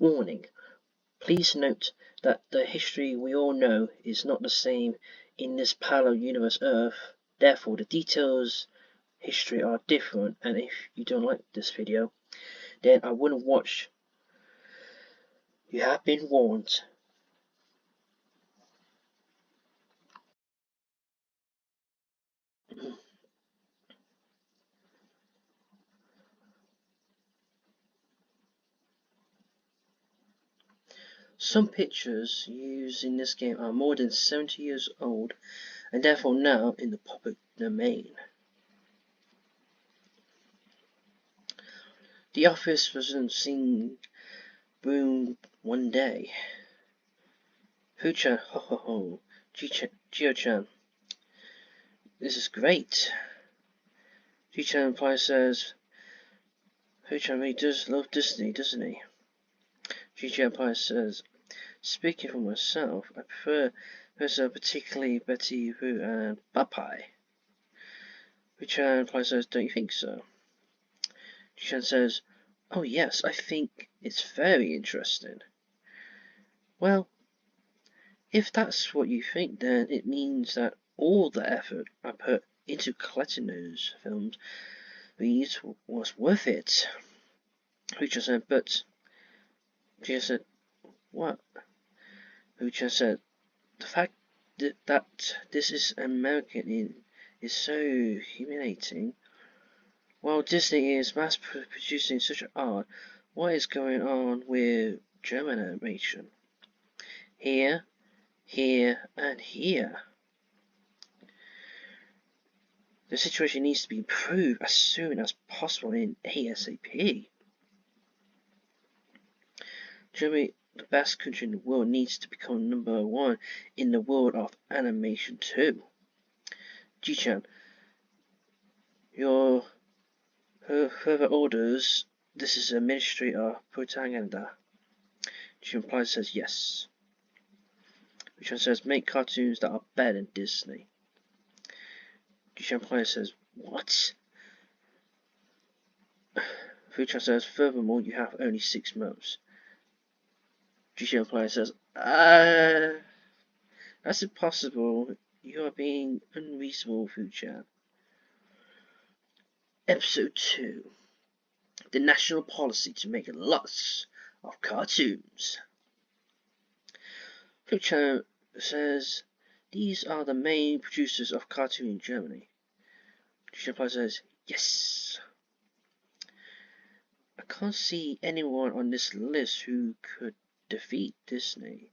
Warning: please note that the history we all know is not the same in this parallel universe Earth. Therefore, the details history are different, and if you don't like this video, then I wouldn't watch. You have been warned. Some pictures used in this game are more than 70 years old and therefore now in the public domain. The office wasn't seen boom one day. Fu-chan, ho ho ho, Gio-chan, this is great. G.N.G reply says, Fu-chan really does love Disney, doesn't he? G.N.G reply says, speaking for myself, I prefer particularly Betty, Fu, and Popeye. Fu-chan reply says, don't you think so? G.N.G says, oh yes, I think it's very interesting. Well, if that's what you think, then it means that all the effort I put into collecting those films was worth it. Fu-chan said, but G.N.G said, what? Fu-chan said, the fact that this is American is so humiliating. While Disney is mass producing such art, what is going on with German animation? Here, here, and here. The situation needs to be improved as soon as possible in ASAP. Germany, the best country in the world, needs to become #1 in the world of animation too. G.N.G, your further orders, this is a Ministry of Propaganda. G.N.G replies says yes. Fu-chan says make cartoons that are better than Disney. G.N.G replies says what? Fu-chan says furthermore you have only 6 months. G.N.G replies says that's impossible. You are being unreasonable, Fu-chan. Episode 2. The national policy to make lots of cartoons. Fu-chan says these are the main producers of cartoon in Germany. G.N.G says yes. I can't see anyone on this list who could defeat Disney.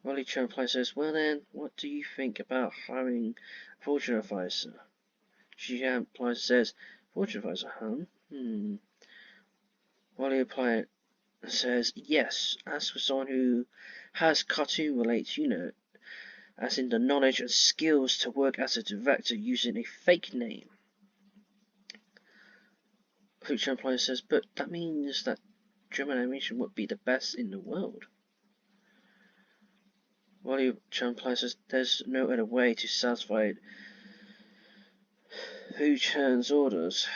Wally-chan says, well then, what do you think about hiring a fortune advisor? G.N.G says, fortune advisor, huh? Wally says, yes, as for someone who has cartoon related, as in the knowledge and skills to work as a director using a fake name. Fu-chan says, but that means that German animation would be the best in the world. Wally-chan says, there's no other way to satisfy Fu-chan's orders.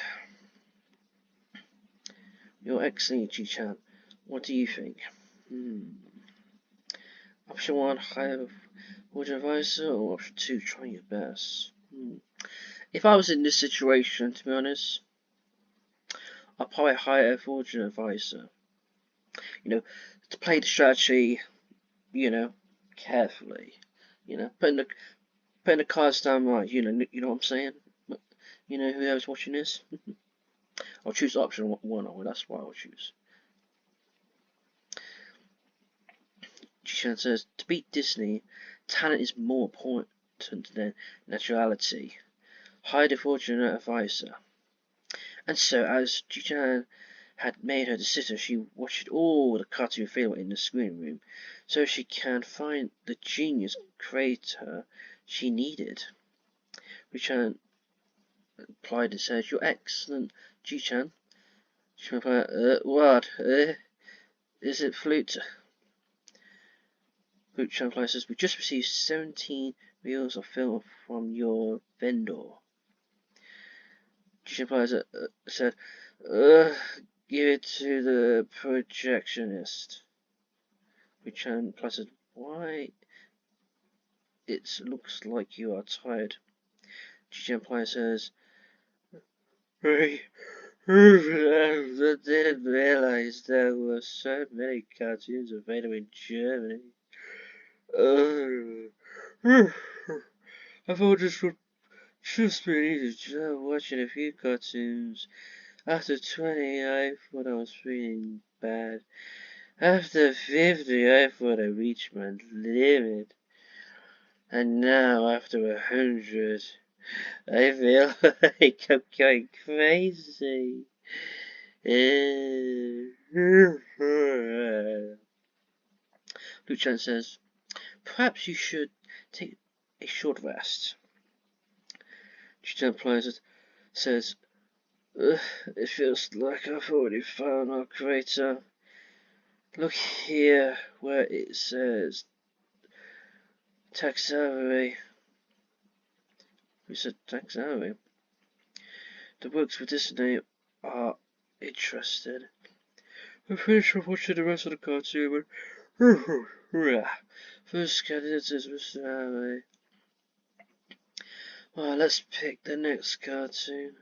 Your Excellency, G.N.G, what do you think? Option 1, hire a fortune advisor, or option 2, try your best. If I was in this situation, to be honest, I'd probably hire a fortune advisor. To play the strategy, carefully. Putting the cards down right, you know what I'm saying? Whoever's watching this. I'll choose option 1, that's what I'll choose. G.N.G says, to beat Disney, talent is more important than naturality. Hire the fortune advisor. And so, as G.N.G had made her decision, she watched all the cartoon film in the screen room, so she can find the genius creator she needed. Fu-chan replied and said, you're excellent, G.N.G. She replied, what? Is it flute? Fu-chan says, we just received 17 reels of film from your vendor. G.N.G said, Give it to the projectionist. Richard plastered. Why? It looks like you are tired. G.N.G says, I didn't realize there were so many cartoons available in Germany. I thought this would just be an easy job watching a few cartoons. After 20, I thought I was feeling bad. After 50, I thought I reached my limit. And now, after 100, I feel like I'm going crazy. Luchan says, perhaps you should take a short rest. Luchan says, it feels like I've already found our crater. Look here where it says Taxari. We said Taxari. The books with this name are interesting. I'm finished watching the rest of the cartoon, but first candidate is Mr. Harry. Well, let's pick the next cartoon.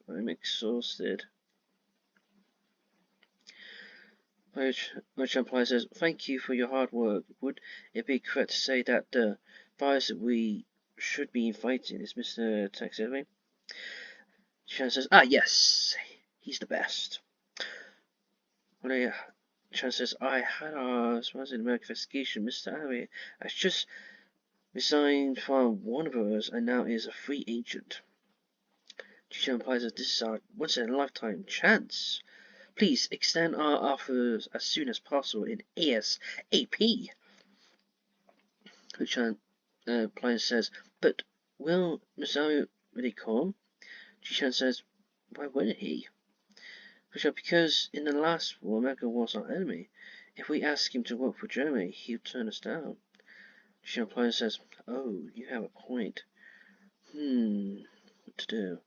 I'm exhausted. Which implies says, thank you for your hard work. Would it be correct to say that the virus that we should be fighting is Mr. Taxi? Chan says, yes, he's the best. Chan says, I had our response in American investigation. Mr. Harry has just resigned from Warner Bros. And now is a free agent. Chan implies that this is our once in a lifetime chance. Please extend our offers as soon as possible in ASAP. Chan says, but will Misaru really come? Chan says, why wouldn't he? Because in the last war, America was our enemy. If we ask him to work for Germany, he'll turn us down. Chan says, oh, you have a point. What to do?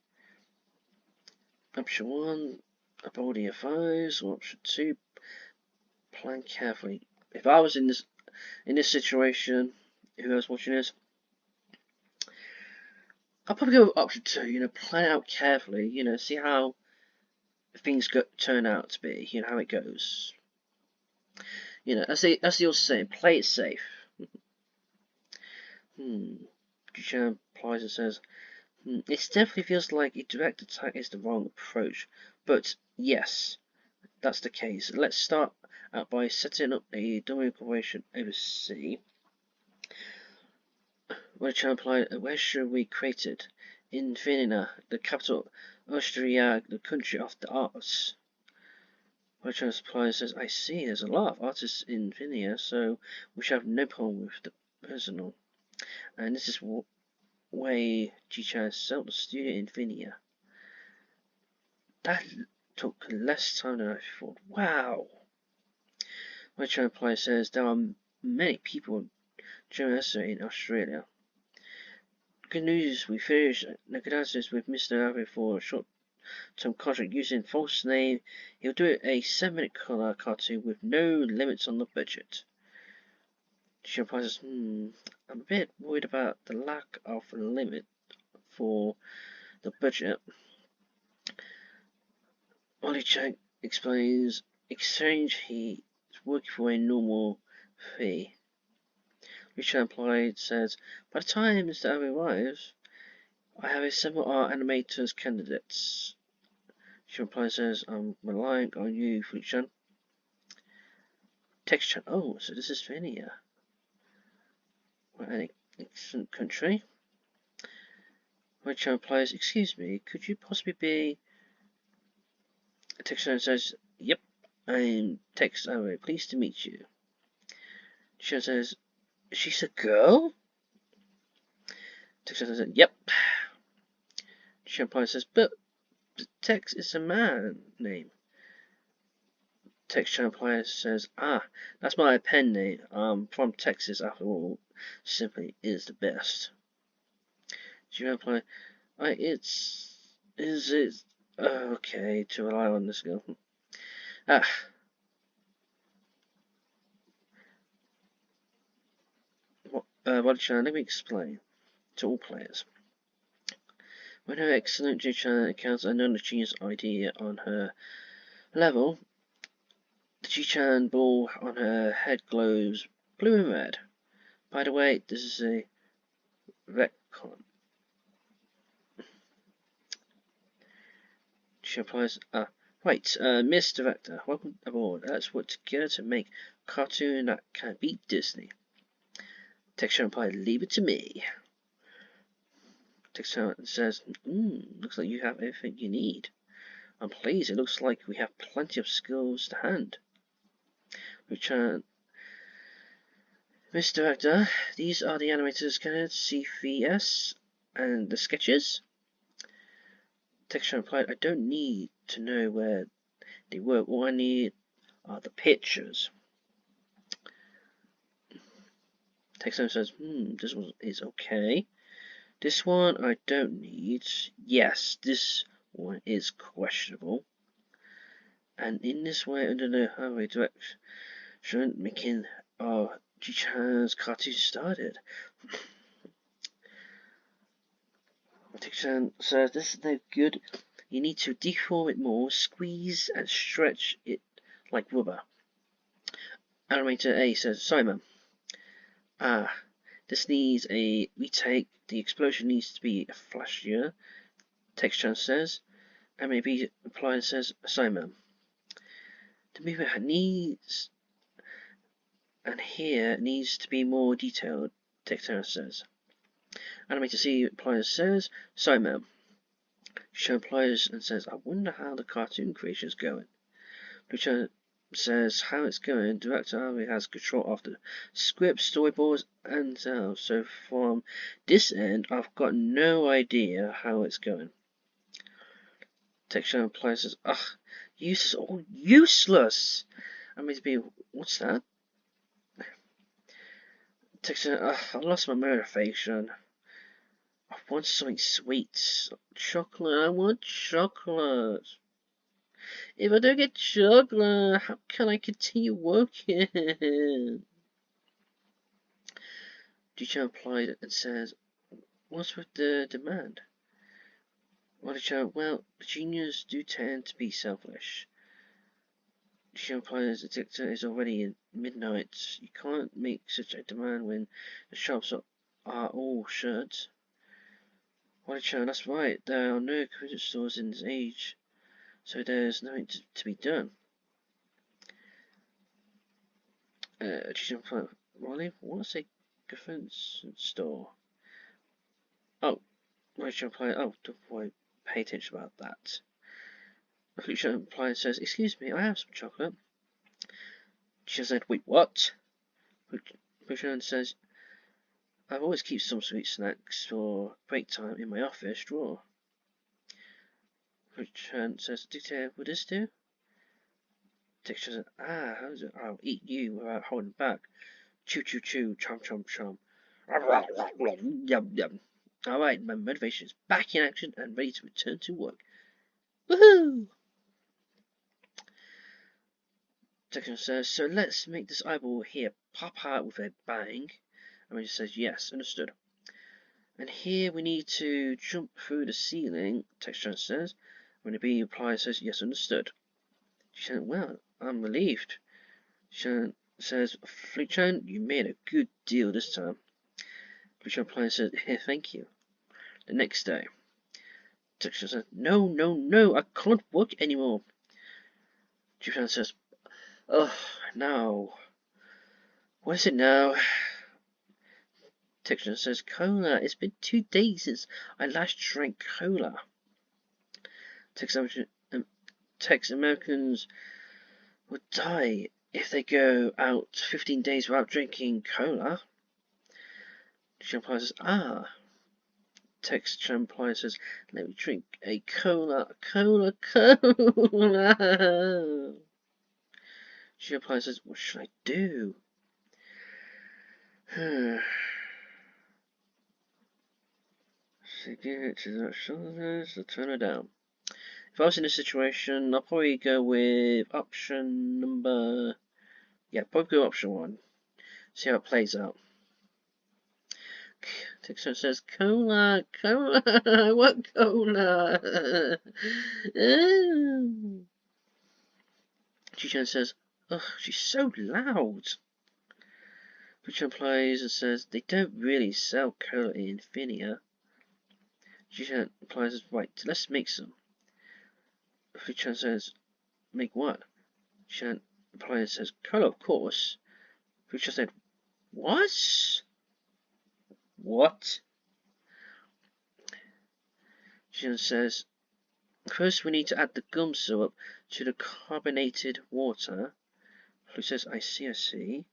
Option 1, abort the FOs, or option 2, plan carefully. If I was in this situation, who was watching this, I'll probably go with option 2, plan it out carefully, see how things turn out to be, how it goes. As the old saying, play it safe. Duchamp replies and says, it definitely feels like a direct attack is the wrong approach, but yes, that's the case. Let's start out by setting up a dummy operation overseas. Duchamp replied, where should we create it? In Vienna, the capital of Austria, the country of the arts. Duchamp replies says, I see, there's a lot of artists in Vienna, so we should have no problem with the personal. And this is way G.N.G set up the studio in Vienna. That took less time than I thought. Wow! My reply says there are many people journalists in Australia. Good news, we finished negotiations with Mr. Abbey for a short-term contract using false name. He'll do a 7-minute color cartoon with no limits on the budget. She replies, I'm a bit worried about the lack of limit for the budget. Ollie Chang explains, exchange he is working for a normal fee. Richard implied says, by the time Mr. Abbey arrives, I have several art animators candidates. She replies says, I'm relying on you, Fuchan. Texture, oh, so this is Finnia. An excellent country. Richard replies, excuse me, could you possibly be... Texture says, yep, I'm Tex Arrow, pleased to meet you. She says, she's a girl? Texture says, yep. She replies says, but Tex is a man name. Texture replies says, that's my pen name. I'm from Texas after all. Simply is the best. She replies, Is it okay to rely on this girl? Ah, Roger, let me explain to all players. When her excellent G-Chan accounts a non-genius idea on her level, the G-Chan ball on her head glows blue and red. By the way, this is a retcon. She applies. Right, Miss Director, welcome aboard. Let's work together to make a cartoon that can beat Disney. Texture replies, leave it to me. Texture says, looks like you have everything you need. I'm pleased, it looks like we have plenty of skills to hand. Richard, Miss Director, these are the animated scanned CVS and the sketches. Texture replied, I don't need to know where they work. All I need are the pictures. Texture says, this one is okay. This one I don't need. Yes, this one is questionable. And in this way, under the highway direction, making our G-Chan's cartoon started. Texture says, this is no good. You need to deform it more, squeeze and stretch it like rubber. Animator A says, Simon. This needs a retake. The explosion needs to be flashier. Texture says. Animator B replies and says, Simon. The movement needs and here needs to be more detailed. Texture says. Animator C replies and says, Simon. Show replies and says, I wonder how the cartoon creation is going. Lucha says how it's going. Director Harvey has control of the script, storyboards, and sound. So from this end, I've got no idea how it's going. Texture replies says, useless, all useless. I mean to be, what's that? Texture, I lost my motivation. I want something sweet. Chocolate, I want chocolate. If I don't get chocolate, how can I continue working? G-Chan replied and says, what's with the demand? G-Chan, well, geniuses do tend to be selfish. G-Chan replies, the dictator is already in midnight. You can't make such a demand when the shops are all shut. G-Chan, that's right, there are no convenience stores in this age. So there's nothing to be done. Ronnie, what's a convenience store? Oh, Rachel replied, oh, don't worry, pay attention about that. Rachel replied says, excuse me, I have some chocolate. She said, wait, what? Rachel says, I always keep some sweet snacks for break time in my office drawer. Rachel says, Dictator, will this do? Dictator says, how's it? I'll eat you without holding back. Chew, chew, chew, chomp, chomp, chomp. Yum, yum. Alright, my motivation is back in action and ready to return to work. Woohoo! Dictator says, so let's make this eyeball here pop out with a bang. And he says, yes, understood. And here we need to jump through the ceiling, Texture says. When the B replies, says, yes, understood. She said, well, I'm relieved. She says, Fleet-chan, you made a good deal this time. Fleet-chan replies, says, here, thank you. The next day, Texture says, no, no, no, I can't work anymore. Fleet-chan says, oh, no. What is it now? Texture says, cola. It's been 2 days since I last drank cola. Tex Americans would die if they go out 15 days without drinking cola. Champagne says, Tex Champagne says, let me drink a cola. Champagne says, what should I do? to give it to the shoulders to turn her down. If I was in this situation, I'll probably go with option number... Yeah, probably go option 1. See how it plays out. Texan says, Cola, Cola, I want Cola. G.N.G says, ugh, she's so loud. Which implies and says, they don't really sell cola in Infinia. G.N.G implies, right, let's make some. Fuchan says, make what? G.N.G implies says, cola, of course. Fuchan said, what? What? G.N.G says, first we need to add the gum syrup to the carbonated water. Who says, I see, I see.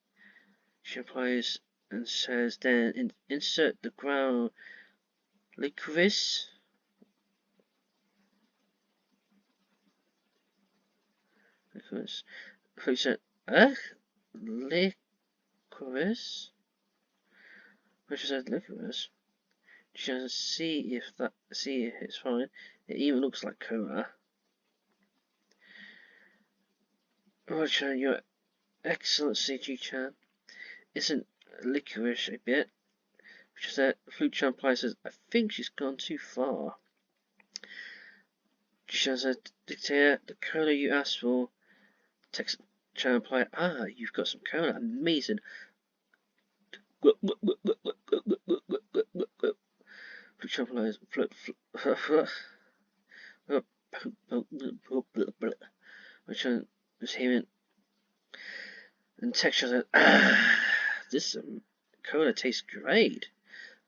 She implies and says, then insert the ground licorice. Licorice. Who said, licorice? When she said licorice, she doesn't see if it's fine. It even looks like cola. Roger, your excellency, G.Chan. Isn't licorice a bit? She said, Flute implies says, I think she's gone too far. G.Chan said, Dictator, the cola you asked for. Text Chan replied, ah, you've got some cola, amazing. Flute implies, which I was hearing. And Texture said, ah, this cola tastes great.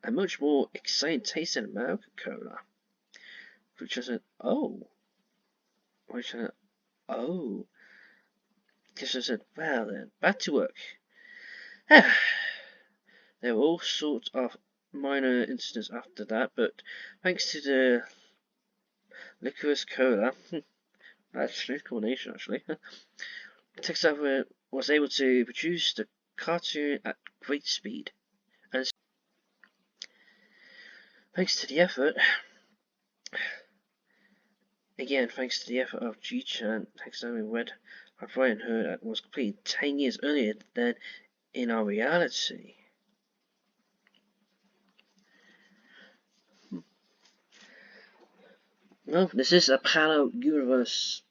A much more exciting taste than American cola. Which I said, oh. Which I said, oh. Texture said, well then, back to work. There were all sorts of minor incidents after that, but thanks to the licorice cola, actually, combination actually, Texture was able to produce the cartoon at great speed. And thanks to the effort, again, thanks to the effort of G.Chan, Texture read I've written her that was completed 10 years earlier than in our reality. Well, this is a parallel universe,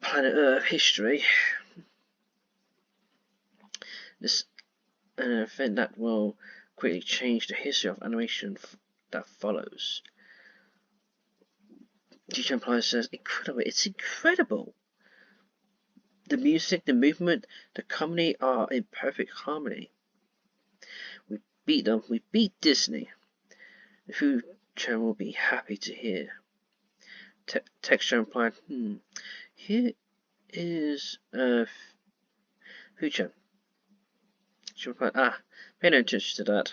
planet Earth history. This an event that will greatly change the history of animation that follows. G.Chan says, incredible, it's incredible. The music, the movement, the comedy are in perfect harmony. We beat them, we beat Disney. Fu-chan will be happy to hear. Texture implied, here is Fu-chan. She replied, pay no attention to that.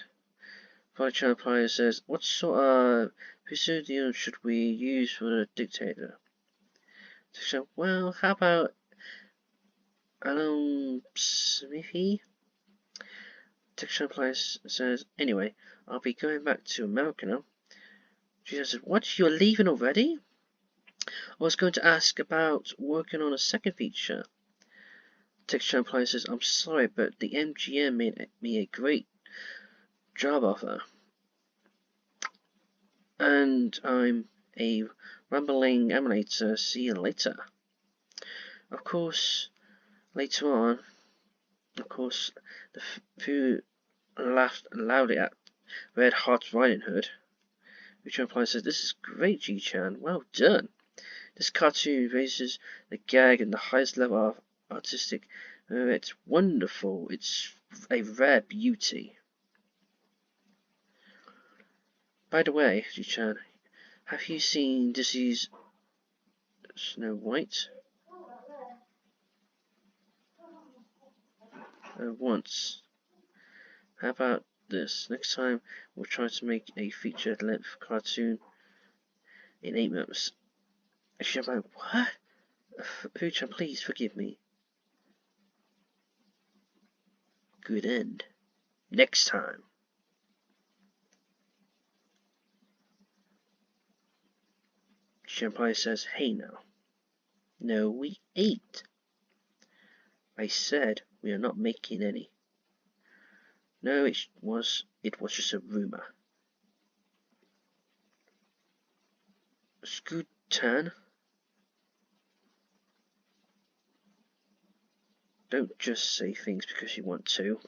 Fu-chan replies, says, what sort of pseudonym should we use for the dictator? Texture, well, how about Alan Smithy? Texture replies, says, anyway, I'll be going back to America now. She says, what, you're leaving already? I was going to ask about working on a second feature. Texture replies, says, I'm sorry, but the MGM made me a great job offer. And I'm a rambling emulator, see you later. Of course, later on, the Fu laughed loudly at Red Hot Riding Hood, which implies says, this is great, G.Chan, well done. This cartoon raises the gag and the highest level of artistic. It's wonderful. It's a rare beauty. By the way, G.Chan, have you seen Disney's Snow White? Once. How about this? Next time we'll try to make a feature-length cartoon in 8 months. She's like, what? Fu-chan, please forgive me. Good end. Next time. Senpai says, "Hey now." "No, we ate." "I said we are not making any." "No, it was just a rumor." "Scoot-tan, don't just say things because you want to."